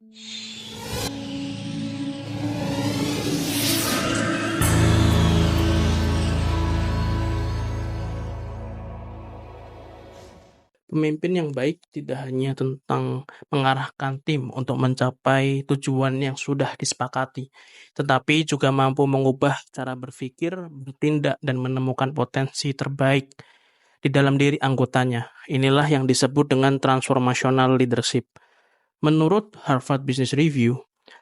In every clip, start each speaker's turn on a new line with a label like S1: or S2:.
S1: Pemimpin yang baik tidak hanya tentang mengarahkan tim untuk mencapai tujuan yang sudah disepakati, tetapi juga mampu mengubah cara berpikir, bertindak, dan menemukan potensi terbaik di dalam diri anggotanya. Inilah yang disebut dengan transformational leadership. Menurut Harvard Business Review,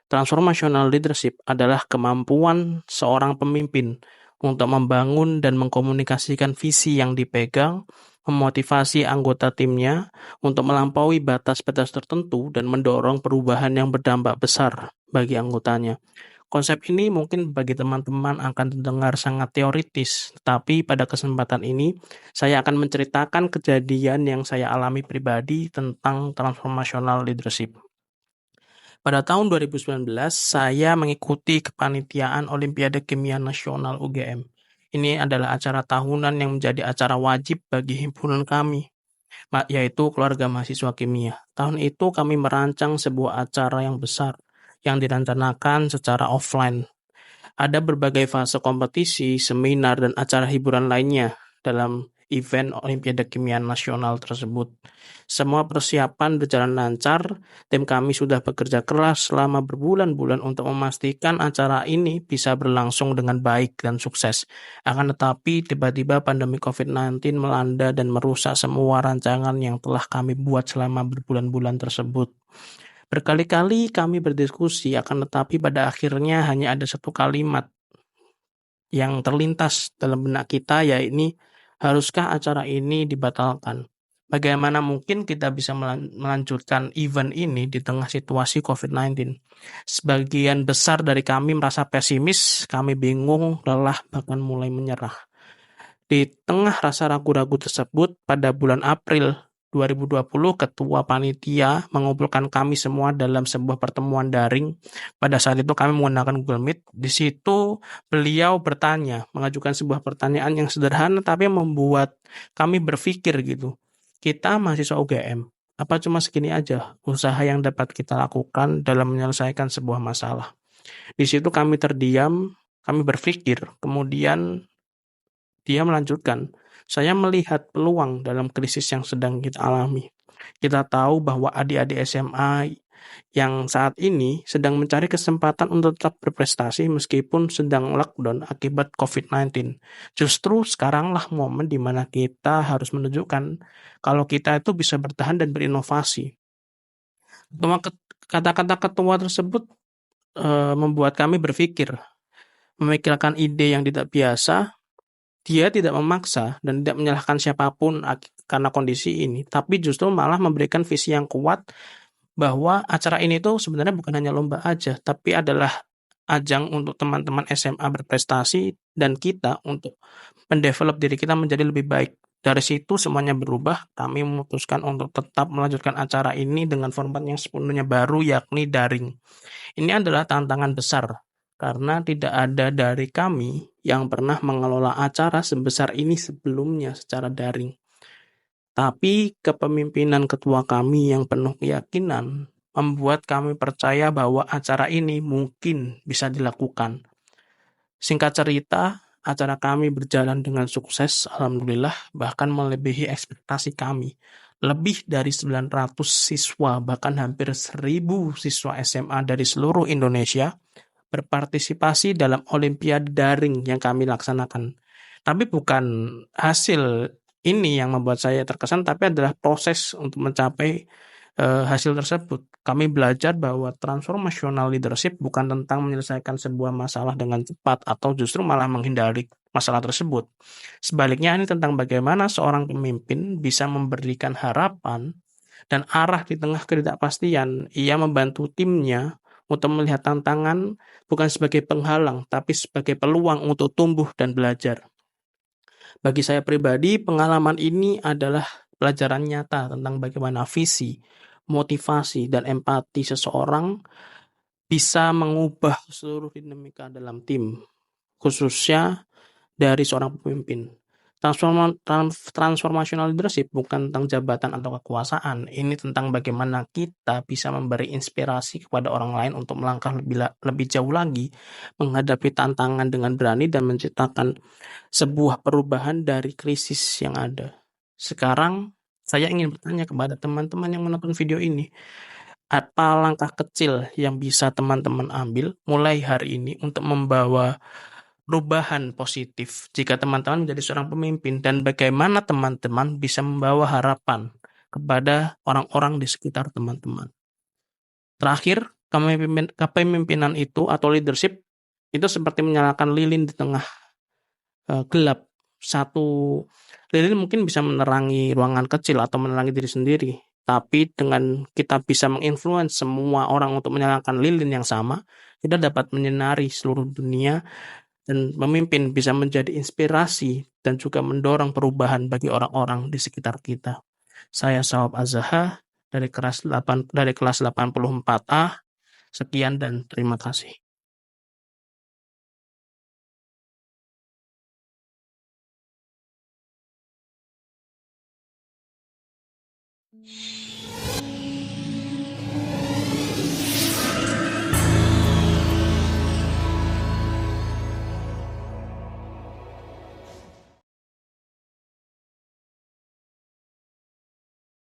S1: transformational leadership adalah kemampuan seorang pemimpin untuk membangun dan mengkomunikasikan visi yang dipegang, memotivasi anggota timnya untuk melampaui batas-batas tertentu dan mendorong perubahan yang berdampak besar bagi anggotanya. Konsep ini mungkin bagi teman-teman akan terdengar sangat teoritis, tetapi pada kesempatan ini saya akan menceritakan kejadian yang saya alami pribadi tentang transformational leadership. Pada tahun 2019, saya mengikuti kepanitiaan Olimpiade Kimia Nasional UGM. Ini adalah acara tahunan yang menjadi acara wajib bagi himpunan kami, yaitu Keluarga Mahasiswa Kimia. Tahun itu kami merancang sebuah acara yang besar yang direncanakan secara offline. Ada berbagai fase kompetisi, seminar, dan acara hiburan lainnya dalam event Olimpiade Kimia Nasional tersebut. Semua persiapan berjalan lancar, tim kami sudah bekerja keras selama berbulan-bulan untuk memastikan acara ini bisa berlangsung dengan baik dan sukses. Akan tetapi, tiba-tiba pandemi COVID-19 melanda dan merusak semua rancangan yang telah kami buat selama berbulan-bulan tersebut. Berkali-kali kami berdiskusi, akan tetapi pada akhirnya hanya ada satu kalimat yang terlintas dalam benak kita, yaitu haruskah acara ini dibatalkan? Bagaimana mungkin kita bisa melanjutkan event ini di tengah situasi COVID-19? Sebagian besar dari kami merasa pesimis, kami bingung, lelah, bahkan mulai menyerah. Di tengah rasa ragu-ragu tersebut, pada bulan April 2020, Ketua Panitia mengumpulkan kami semua dalam sebuah pertemuan daring. Pada saat itu kami menggunakan Google Meet. Di situ beliau bertanya, mengajukan sebuah pertanyaan yang sederhana tapi membuat kami berpikir gitu. Kita mahasiswa UGM, apa cuma segini aja usaha yang dapat kita lakukan dalam menyelesaikan sebuah masalah? Di situ kami terdiam, kami berpikir, kemudian dia melanjutkan, saya melihat peluang dalam krisis yang sedang kita alami. Kita tahu bahwa adik-adik SMA yang saat ini sedang mencari kesempatan untuk tetap berprestasi meskipun sedang lockdown akibat COVID-19. Justru sekaranglah momen di mana kita harus menunjukkan kalau kita itu bisa bertahan dan berinovasi. Kata-kata ketua tersebut membuat kami berpikir, memikirkan ide yang tidak biasa. Dia tidak memaksa dan tidak menyalahkan siapapun karena kondisi ini, tapi justru malah memberikan visi yang kuat bahwa acara ini tuh sebenarnya bukan hanya lomba aja, tapi adalah ajang untuk teman-teman SMA berprestasi dan kita untuk mendevelop diri kita menjadi lebih baik. Dari situ semuanya berubah, kami memutuskan untuk tetap melanjutkan acara ini dengan format yang sepenuhnya baru, yakni daring. Ini adalah tantangan besar karena tidak ada dari kami yang pernah mengelola acara sebesar ini sebelumnya secara daring. Tapi kepemimpinan ketua kami yang penuh keyakinan membuat kami percaya bahwa acara ini mungkin bisa dilakukan. Singkat cerita, acara kami berjalan dengan sukses, alhamdulillah, bahkan melebihi ekspektasi kami. Lebih dari 900 siswa, bahkan hampir 1.000 siswa SMA dari seluruh Indonesia berpartisipasi dalam olimpiade daring yang kami laksanakan. Tapi bukan hasil ini yang membuat saya terkesan, tapi adalah proses untuk mencapai hasil tersebut. Kami belajar bahwa transformational leadership bukan tentang menyelesaikan sebuah masalah dengan cepat atau justru malah menghindari masalah tersebut. Sebaliknya, ini tentang bagaimana seorang pemimpin bisa memberikan harapan dan arah di tengah ketidakpastian. Ia membantu timnya untuk melihat tantangan bukan sebagai penghalang, tapi sebagai peluang untuk tumbuh dan belajar. Bagi saya pribadi, pengalaman ini adalah pelajaran nyata tentang bagaimana visi, motivasi, dan empati seseorang bisa mengubah seluruh dinamika dalam tim, khususnya dari seorang pemimpin. Transformational leadership bukan tentang jabatan atau kekuasaan, ini tentang bagaimana kita bisa memberi inspirasi kepada orang lain untuk melangkah lebih jauh lagi, menghadapi tantangan dengan berani dan menciptakan sebuah perubahan dari krisis yang ada. Sekarang, saya ingin bertanya kepada teman-teman yang menonton video ini, apa langkah kecil yang bisa teman-teman ambil mulai hari ini untuk membawa perubahan positif jika teman-teman menjadi seorang pemimpin, dan bagaimana teman-teman bisa membawa harapan kepada orang-orang di sekitar teman-teman. Terakhir, kepemimpinan itu atau leadership itu seperti menyalakan lilin di tengah gelap. Satu lilin mungkin bisa menerangi ruangan kecil atau menerangi diri sendiri, tapi dengan kita bisa menginfluence semua orang untuk menyalakan lilin yang sama, kita dapat menyinari seluruh dunia, dan pemimpin bisa menjadi inspirasi dan juga mendorong perubahan bagi orang-orang di sekitar kita. Saya Sawab Azaha dari kelas 84A. Sekian dan terima kasih.